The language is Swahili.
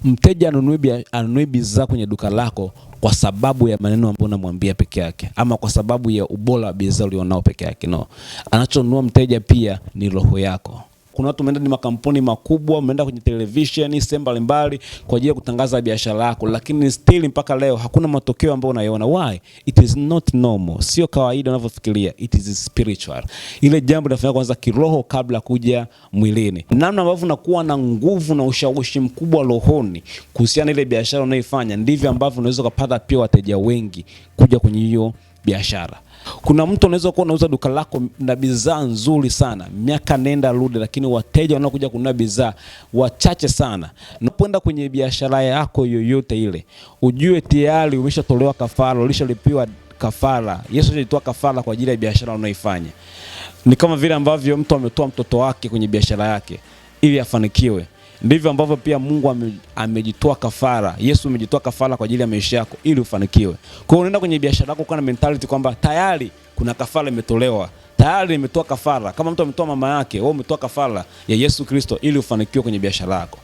Mteja anunue bidhaa kwenye duka lako kwa sababu ya maneno ambayo unamwambia peke yake, ama kwa sababu ya ubora wa bidhaa ulionao peke yake. No, anachonunua mteja pia ni roho yako. Kuna watu wameenda ni makampuni makubwa, wameenda kwenye television, sehemu mbalimbali kwa ajili ya kutangaza biashara yako, lakini still mpaka leo hakuna matokeo ambayo unayoona. Why? It is not normal. Sio kawaida unavyofikiria. It is spiritual. Ile jambo linafanyika kwanza kiroho kabla kuja mwilini. Namna ambavyo unakuwa na nguvu na ushawishi mkubwa rohoni kuhusiana ile biashara unayoifanya, ndivyo ambavyo unaweza kupata pia wateja wengi kuja kwenye hiyo biashara. Kuna mtu unaweza kuwa unauza duka lako na bidhaa nzuri sana, miaka nenda rudi, lakini wateja wanaokuja kununua bidhaa wachache sana. Unapoenda kwenye biashara yako yoyote ile, ujue tayari umeshatolewa kafara, ulishalipiwa kafara. Yesu alitoa kafara kwa ajili ya biashara unayoifanya. Ni kama vile ambavyo mtu ametoa mtoto wake kwenye biashara yake ili afanikiwe, ndivyo ambavyo pia Mungu amejitoa kafara. Yesu amejitoa kafara kwa ajili ya maisha yako ili ufanikiwe. Kwa hiyo unaenda kwenye biashara yako kwa na mentality kwamba tayari kuna kafara imetolewa, tayari imetoa kafara. Kama mtu ametoa mama yake, wewe umetoa kafara ya Yesu Kristo ili ufanikiwe kwenye biashara yako.